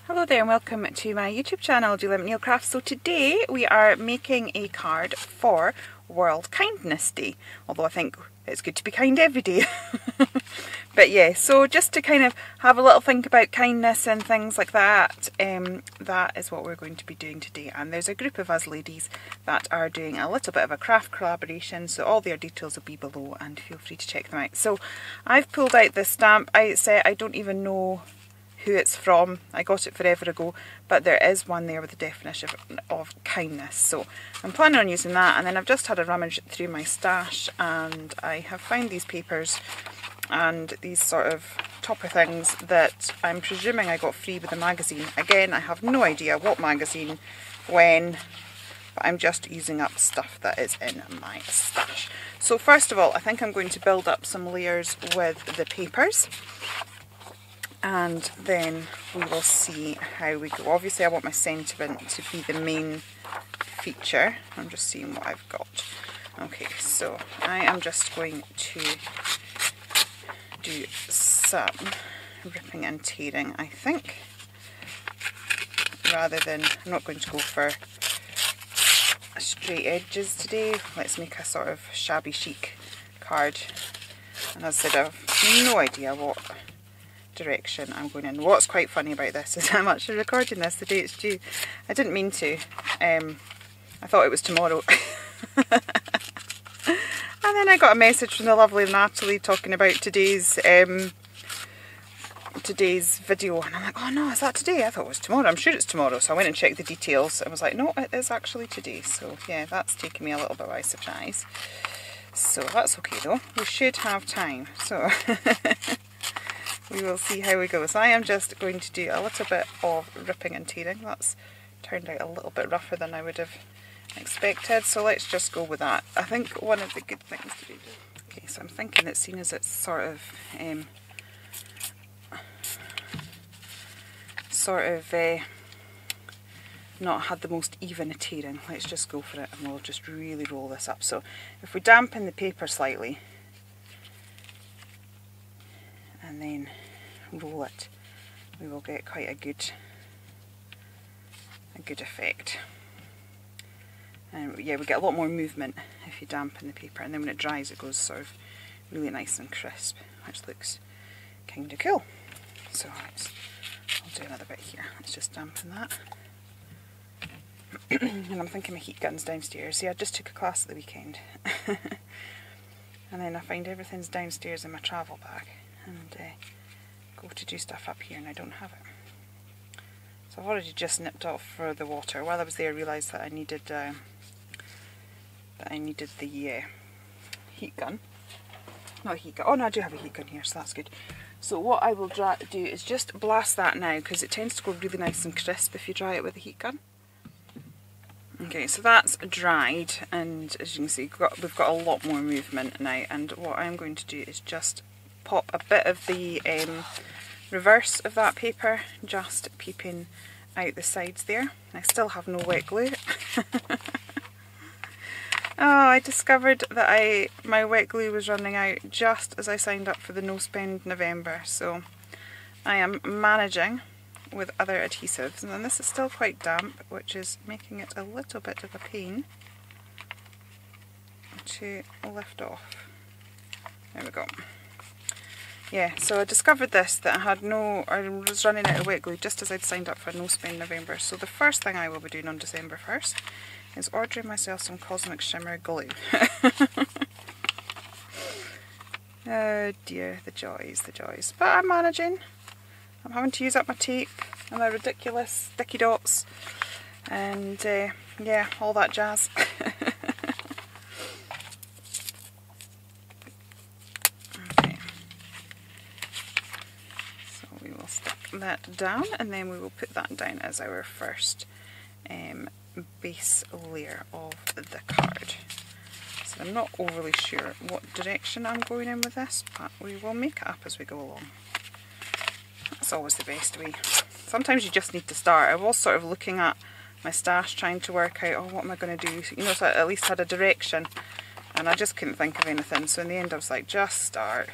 Hello there and welcome to my YouTube channel, Julia McNeil Crafts. So today we are making a card for World Kindness Day, although I think it's good to be kind every day. But yeah, so just to kind of have a little think about kindness and things like that, that is what we're going to be doing today. And there's a group of us ladies that are doing a little bit of a craft collaboration, so all their details will be below and feel free to check them out. So I've pulled out this stamp. I don't even know who it's from. I got it forever ago, but there is one there with the definition of kindness, so I'm planning on using that. And then I've just had a rummage through my stash and I have found these papers and these sort of topper things that I'm presuming I got free with the magazine. Again, I have no idea what magazine, when, but I'm just using up stuff that is in my stash. So first of all, I think I'm going to build up some layers with the papers, and then we will see how we go. Obviously I want my sentiment to be the main feature. I'm just seeing what I've got. Okay, so I am just going to do some ripping and tearing, I think, rather than, I'm not going to go for straight edges today. Let's make a sort of shabby chic card. And as I said, I have no idea what direction I'm going in. What's quite funny about this is I'm actually recording this the day it's due. I didn't mean to. I thought it was tomorrow. And then I got a message from the lovely Natalie talking about today's video, and I'm like, oh no, is that today? I thought it was tomorrow. I'm sure it's tomorrow. So I went and checked the details and was like, no, it is actually today. So yeah, that's taken me a little bit by surprise. So that's okay though. We should have time. So we will see how we go. So I am just going to do a little bit of ripping and tearing. That's turned out a little bit rougher than I would have expected, so let's just go with that. I think one of the good things to do. Okay, so I'm thinking that seeing as it's sort of not had the most even tearing, let's just go for it and we'll just really roll this up. So if we dampen the paper slightly and then roll it, we will get quite a good effect. And yeah, we get a lot more movement if you dampen the paper, and then when it dries it goes sort of really nice and crisp, which looks kind of cool. So I'll do another bit here. Let's just dampen that. And I'm thinking my heat gun's downstairs. Yeah, I just took a class at the weekend. And then I find everything's downstairs in my travel bag, and go to do stuff up here and I don't have it. So I've already just nipped off for the water. While I was there I realised that I needed the heat gun. Not a heat gun. Oh no, I do have a heat gun here, so that's good. So what I will do is just blast that now, because it tends to go really nice and crisp if you dry it with a heat gun. Okay, so that's dried, and as you can see we've got a lot more movement now, and what I'm going to do is just pop a bit of the reverse of that paper just peeping out the sides there. I still have no wet glue. Oh, I discovered that my wet glue was running out just as I signed up for the No Spend November, so I am managing with other adhesives, and then this is still quite damp, which is making it a little bit of a pain to lift off. There we go. Yeah, so I discovered this, that I was running out of wet glue just as I'd signed up for No Spend November. So the first thing I will be doing on December 1st is ordering myself some Cosmic Shimmer glue. Oh dear, the joys, the joys. But I'm managing. I'm having to use up my tape and my ridiculous sticky dots and yeah, all that jazz. That down, and then we will put that down as our first base layer of the card. So I'm not overly sure what direction I'm going in with this, but we will make it up as we go along. That's always the best way. Sometimes you just need to start. I was sort of looking at my stash trying to work out, oh, what am I going to do? You know, so I at least had a direction, and I just couldn't think of anything, so in the end I was like, just start.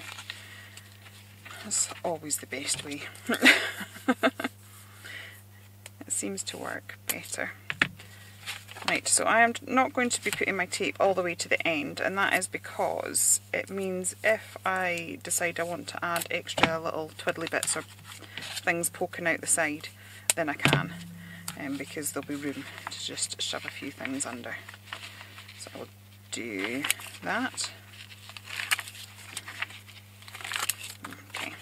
That's always the best way. seems to work better. Right, so I am not going to be putting my tape all the way to the end, and that is because it means if I decide I want to add extra little twiddly bits or things poking out the side, then I can, because there'll be room to just shove a few things under. So I'll do that. Okay.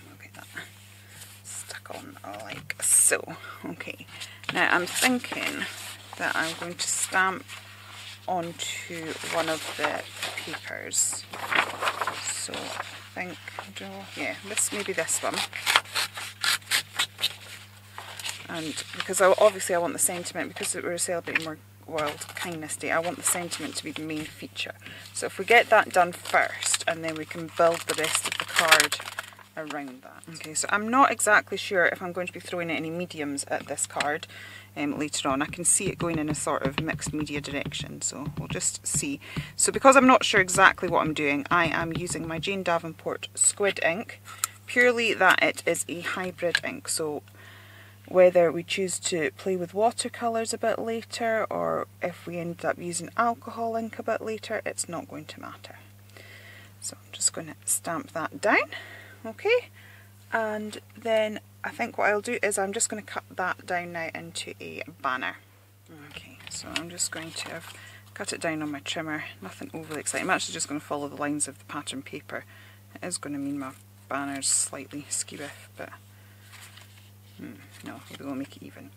We'll get that stuck on like so. Okay. Now I'm thinking that I'm going to stamp onto one of the papers. So I think, yeah, maybe this one. And because obviously I want the sentiment, because we're celebrating World Kindness Day, I want the sentiment to be the main feature. So if we get that done first, and then we can build the rest of the card around that. Okay, so I'm not exactly sure if I'm going to be throwing any mediums at this card later on. I can see it going in a sort of mixed media direction, so we'll just see. So because I'm not sure exactly what I'm doing, I am using my Jane Davenport Squid ink, purely that it is a hybrid ink. So whether we choose to play with watercolours a bit later, or if we end up using alcohol ink a bit later, it's not going to matter. So I'm just going to stamp that down, okay, and then I think what I'll do is I'm just going to cut that down now into a banner. Okay, so I'm just going to cut it down on my trimmer, nothing overly exciting. I'm actually just going to follow the lines of the pattern paper. It is going to mean my banner's slightly skew-iff, but no, maybe we'll make it even.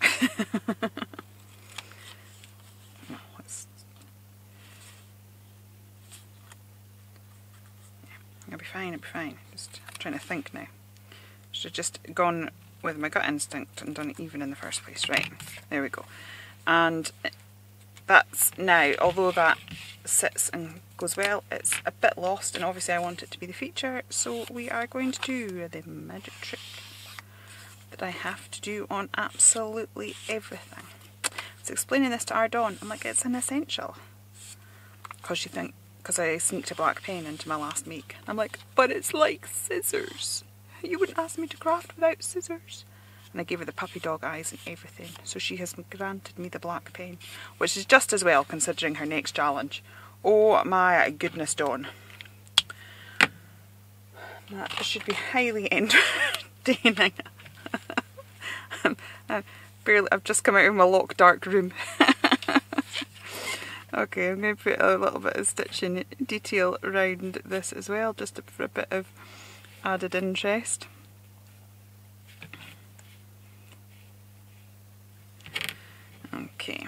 No, it'll be fine, it'll be fine. Just trying to think now. Should have just gone with my gut instinct and done it even in the first place. Right, there we go. And that's now, although that sits and goes well, it's a bit lost, and obviously I want it to be the feature, so we are going to do the magic trick that I have to do on absolutely everything. So explaining this to Ardon, I'm like, it's an essential. Because I sneaked a black pen into my last make. I'm like, but it's like scissors. You wouldn't ask me to craft without scissors. And I gave her the puppy dog eyes and everything. So she has granted me the black pen, which is just as well considering her next challenge. Oh my goodness, Dawn. That should be highly entertaining. I've just come out of my locked dark room. Okay, I'm going to put a little bit of stitching detail around this as well, just for a bit of added interest. Okay,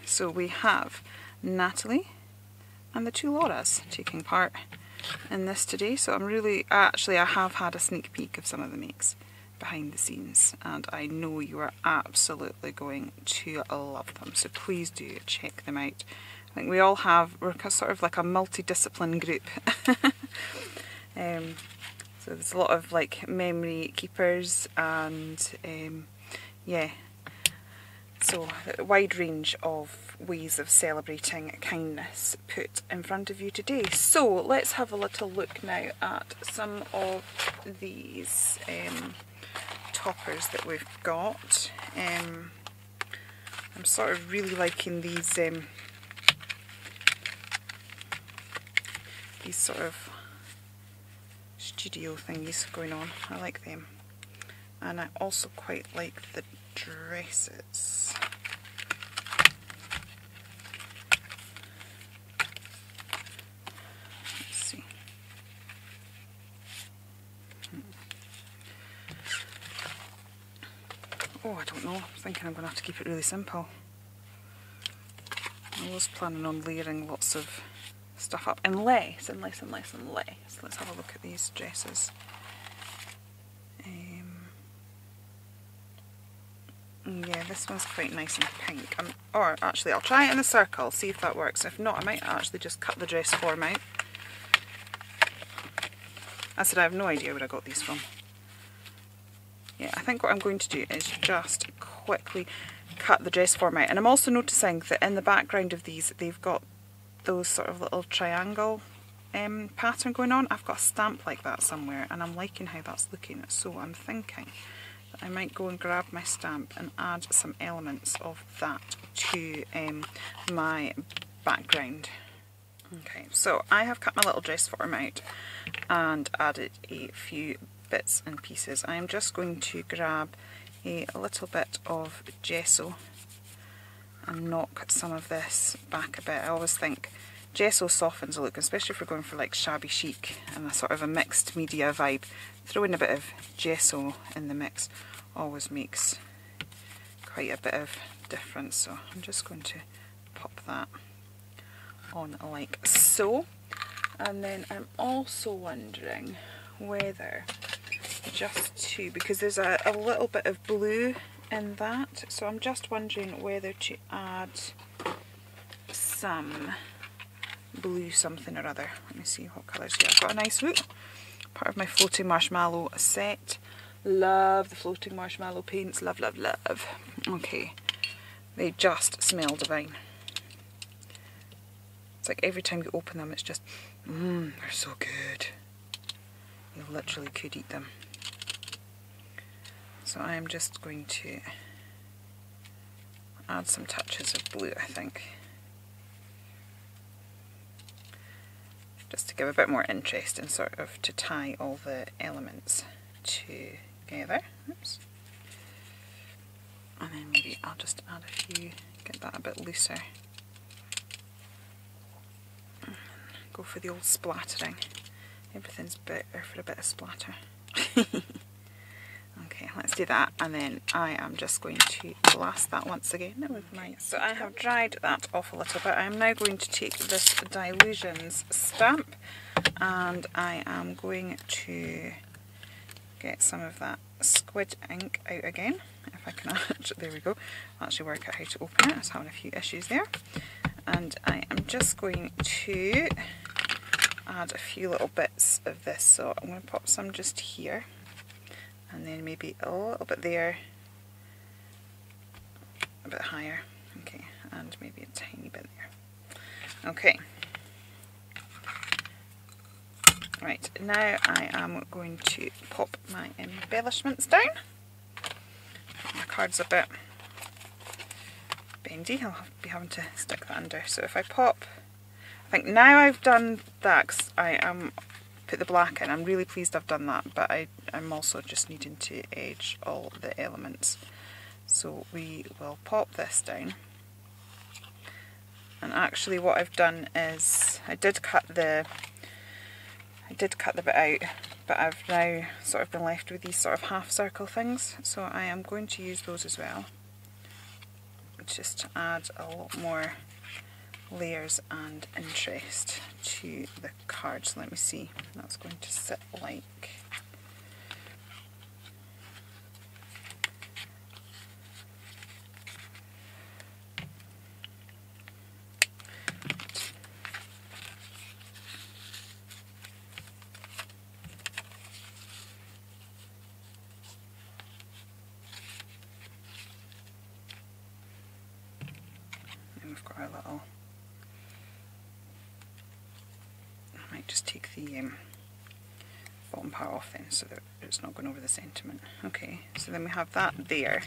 so we have Natalie and the two Lauras taking part in this today. So I'm really, actually I have had a sneak peek of some of the makes behind the scenes, and I know you are absolutely going to love them, so please do check them out. I think we all have, we're sort of like a multidiscipline group. So there's a lot of like memory keepers and yeah, so a wide range of ways of celebrating kindness put in front of you today. So let's have a little look now at some of these toppers that we've got. I'm sort of really liking these sort of studio thingies going on. I like them, and I also quite like the dresses. Let's see. Oh, I don't know. I'm thinking I'm going to have to keep it really simple. I was planning on layering lots of stuff up, unless. Let's have a look at these dresses. Yeah, this one's quite nice and pink. Or actually, I'll try it in a circle, see if that works. If not, I might actually just cut the dress form out. I said I have no idea where I got these from. Yeah, I think what I'm going to do is just quickly cut the dress form out. And I'm also noticing that in the background of these, they've got those sort of little triangle pattern going on. I've got a stamp like that somewhere and I'm liking how that's looking, so I'm thinking that I might go and grab my stamp and add some elements of that to my background. Okay, so I have cut my little dress form out and added a few bits and pieces. I am just going to grab a little bit of gesso and knock some of this back a bit. I always think gesso softens a look, especially if we're going for like shabby chic and a sort of a mixed media vibe. Throwing a bit of gesso in the mix always makes quite a bit of difference, so I'm just going to pop that on like so. And then I'm also wondering whether just to, because there's a little bit of blue in that, so I'm just wondering whether to add some blue something or other. Let me see what colours here. I've got a nice part of my floating marshmallow set. Love the floating marshmallow paints, love, love, love. Okay, they just smell divine. It's like every time you open them it's just, they're so good. You literally could eat them. So I am just going to add some touches of blue, I think. Just to give a bit more interest and sort of to tie all the elements together. Oops. And then maybe I'll just add a few, get that a bit looser. Go for the old splattering. Everything's better for a bit of splatter. Okay, let's do that, and then I am just going to blast that once again with my... So I have dried that off a little bit. I am now going to take this Dylusions stamp and I am going to get some of that squid ink out again. If I can actually, there we go, actually work out how to open it. I was having a few issues there. And I am just going to add a few little bits of this, so I'm going to pop some just here and then maybe a little bit there, a bit higher, okay, and maybe a tiny bit there. Okay, right, now I am going to pop my embellishments down. My card's a bit bendy, I'll be having to stick that under. So if I pop, I think now I've done that, 'cause I put the black in. I'm really pleased I've done that, but I'm also just needing to edge all the elements. So we will pop this down. And actually what I've done is, I did cut the bit out, but I've now sort of been left with these sort of half circle things. So I am going to use those as well, just to add a lot more layers and interest to the card. So let me see, that's going to sit like... And we've got our little... I might just take the bottom part off then, so that it's not going over the sentiment. Okay, so then we have that there,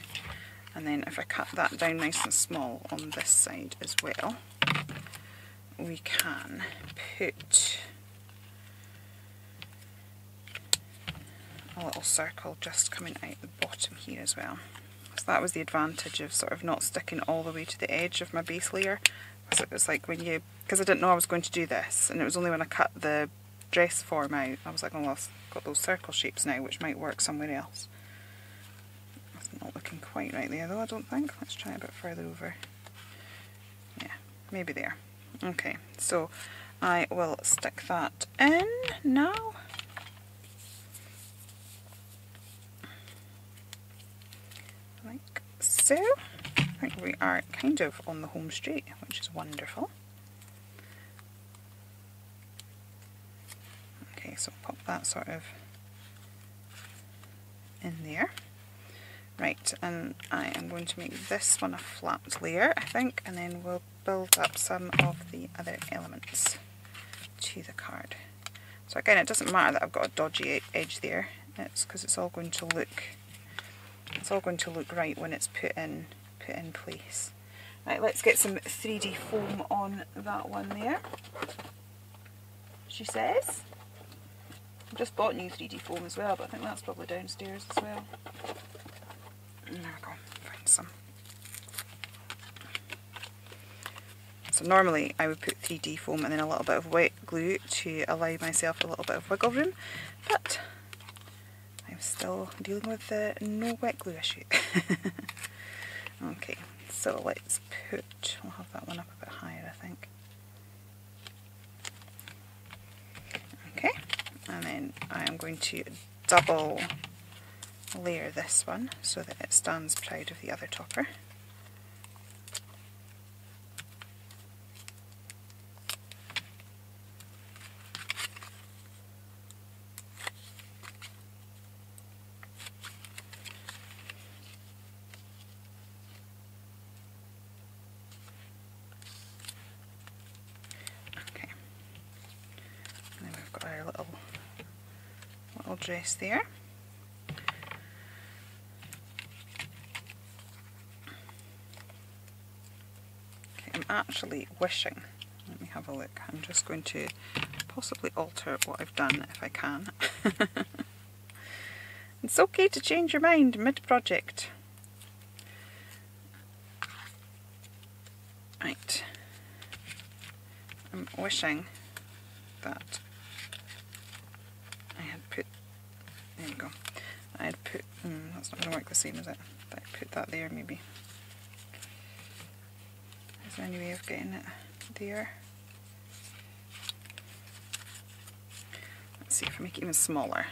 and then if I cut that down nice and small on this side as well, we can put a little circle just coming out the bottom here as well. So that was the advantage of sort of not sticking all the way to the edge of my base layer. So it was like when you, because I didn't know I was going to do this, and it was only when I cut the dress form out, I was like, oh well, I've got those circle shapes now, which might work somewhere else. That's not looking quite right there though, I don't think. Let's try a bit further over. Yeah, maybe there. Okay, so I will stick that in now. Like so. I think we are kind of on the home straight, which is wonderful. Okay, so pop that sort of in there. Right, and I am going to make this one a flat layer, I think, and then we'll build up some of the other elements to the card. So again, it doesn't matter that I've got a dodgy edge there. It's because it's all going to look right when it's put in place. Right, let's get some 3D foam on that one there. She says. I've just bought new 3D foam as well, but I think that's probably downstairs as well. There we go, find some. So normally I would put 3D foam and then a little bit of wet glue to allow myself a little bit of wiggle room, but I'm still dealing with the no wet glue issue. Okay, so let's we'll have that one up a bit higher, I think. Okay, and then I am going to double layer this one so that it stands proud of the other topper. Okay, and then we've got our little dress there. I'm actually wishing, let me have a look, I'm just going to possibly alter what I've done if I can. It's okay to change your mind mid-project. Right, I'm wishing that I had put, there we go, I had put, that's not going to work the same, is it? That I put that there maybe. Is there any way of getting it there? Let's see if I make it even smaller.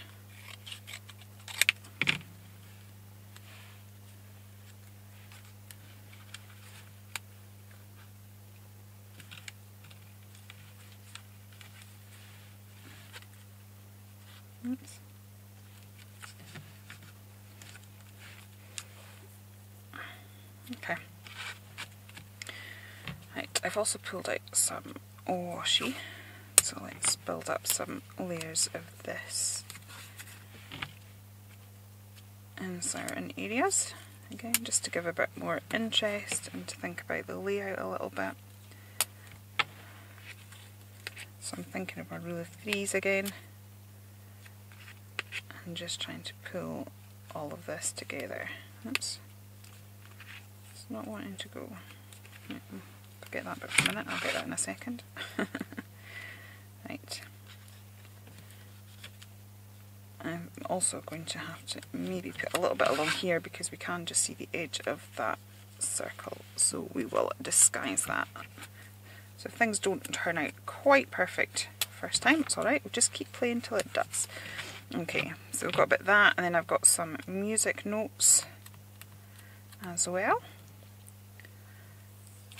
Oops. Okay. Right, I've also pulled out some washi, so let's build up some layers of this in certain areas, again just to give a bit more interest and to think about the layout a little bit. So I'm thinking of my rule of threes again and just trying to pull all of this together. Oops, it's not wanting to go. Forget that bit for a minute, I'll get that in a second. Right. I'm also going to have to maybe put a little bit along here because we can just see the edge of that circle, so we will disguise that. So if things don't turn out quite perfect first time, it's alright, we'll just keep playing till it does. Okay, so we've got a bit of that, and then I've got some music notes as well.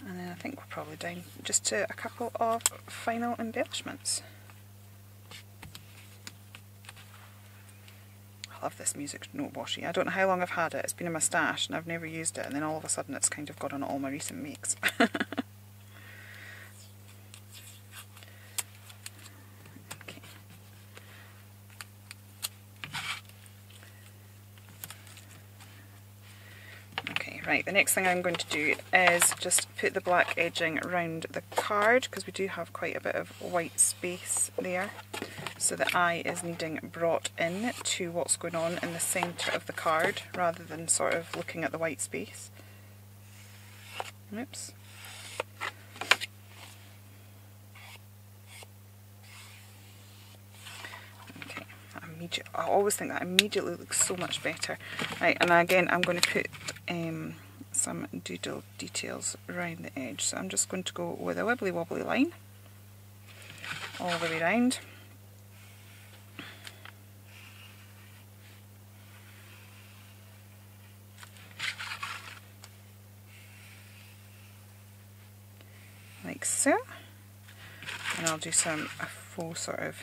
And then I think we're probably down just to a couple of final embellishments. I love this music note washi. I don't know how long I've had it. It's been in my stash and I've never used it, and then all of a sudden it's kind of got on all my recent makes. Right, the next thing I'm going to do is just put the black edging around the card, because we do have quite a bit of white space there, so the eye is needing brought in to what's going on in the centre of the card rather than sort of looking at the white space. Oops. Okay, I always think that immediately looks so much better. Right, and again I'm going to put some doodle details around the edge, so I'm just going to go with a wibbly wobbly line all the way around. Like so, and I'll do a full sort of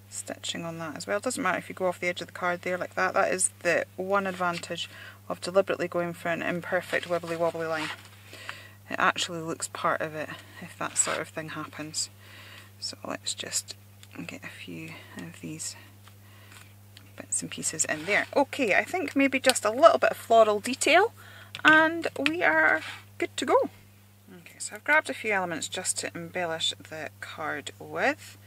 stitching on that as well. It doesn't matter if you go off the edge of the card there like that. That is the one advantage of deliberately going for an imperfect wibbly wobbly line. It actually looks part of it if that sort of thing happens. So let's just get a few of these bits and pieces in there. Okay, I think maybe just a little bit of floral detail and we are good to go. Okay, so I've grabbed a few elements just to embellish the card with.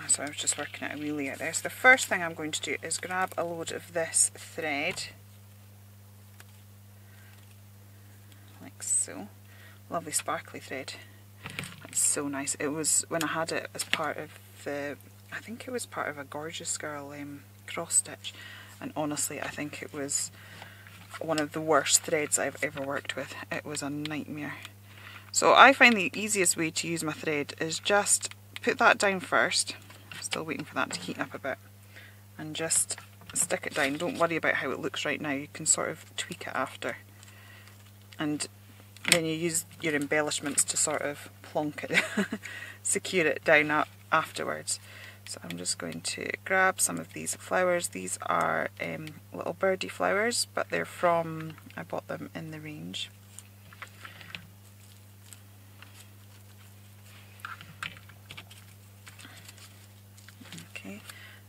So I was just working out a wee layout there. So the first thing I'm going to do is grab a load of this thread, like so. Lovely sparkly thread. That's so nice. It was, when I had it as part of the, I think it was part of a Gorgeous Girl cross stitch, and honestly I think it was one of the worst threads I've ever worked with. It was a nightmare. So I find the easiest way to use my thread is just put that down first. I'm still waiting for that to heat up a bit, and just stick it down. Don't worry about how it looks right now, you can sort of tweak it after, and then you use your embellishments to sort of plonk it, secure it down afterwards. So I'm just going to grab some of these flowers. These are little birdie flowers, but they're from, I bought them in the range. Okay,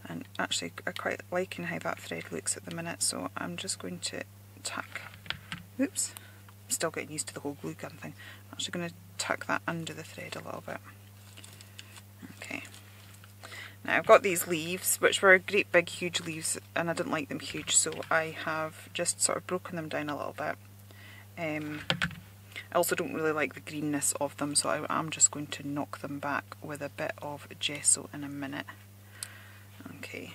and actually I'm quite liking how that thread looks at the minute, so I'm just going to tuck, oops, I'm still getting used to the whole glue gun thing. I'm actually going to tuck that under the thread a little bit. Okay. Now I've got these leaves, which were great big huge leaves, and I didn't like them huge, so I have just sort of broken them down a little bit. I also don't really like the greenness of them, so I am just going to knock them back with a bit of gesso in a minute. Okay.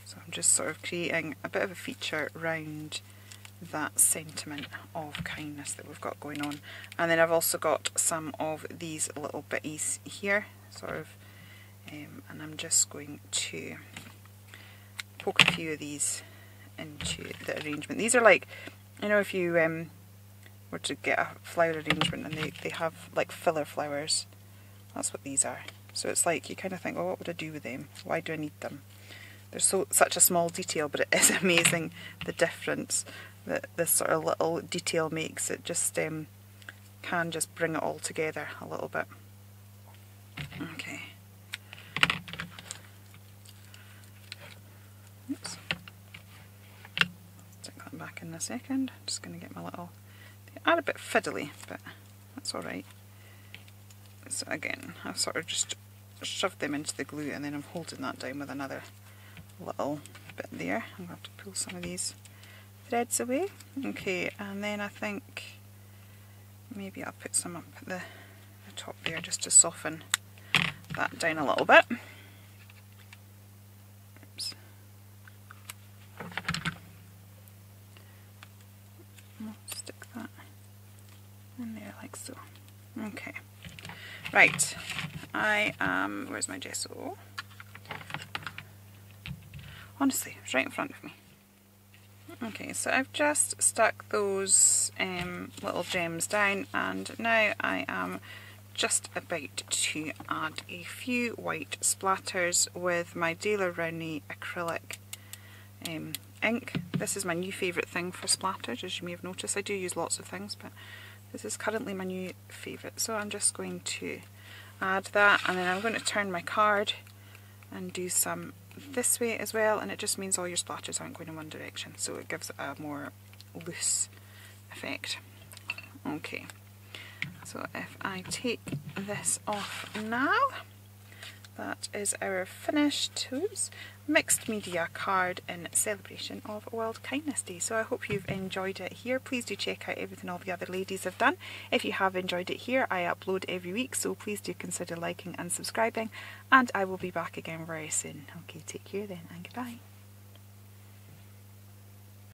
So I'm just sort of creating a bit of a feature round that sentiment of kindness that we've got going on. And then I've also got some of these little bitties here, sort of, and I'm just going to poke a few of these into the arrangement. These are like, you know, if you were to get a flower arrangement and they have like filler flowers, that's what these are. So it's like you kind of think, well, what would I do with them? Why do I need them? They're such a small detail, but it is amazing the difference that this sort of little detail makes. It just can just bring it all together a little bit. Okay. Oops. Stick that back in a second. I'm just going to get my little... They are a bit fiddly, but that's alright. So again, I've sort of just shoved them into the glue, and then I'm holding that down with another little bit there. I'm going to have to pull some of these threads away. Okay, and then I think maybe I'll put some up at the top there just to soften that down a little bit. Oops. I'll stick that in there like so. Okay, right, I am, where's my gesso? Honestly, it's right in front of me. Okay, so I've just stuck those little gems down, and now I am just about to add a few white splatters with my Daler Rowney acrylic ink. This is my new favourite thing for splatters, as you may have noticed. I do use lots of things, but this is currently my new favourite. So I'm just going to add that, and then I'm going to turn my card and do some this way as well, and it just means all your splatters aren't going in one direction, so it gives it a more loose effect. Okay, so if I take this off now, that is our finished mixed media card in celebration of World Kindness Day. So I hope you've enjoyed it here. Please do check out everything all the other ladies have done. If you have enjoyed it here, I upload every week, so please do consider liking and subscribing, and I will be back again very soon. Okay, take care then, and goodbye.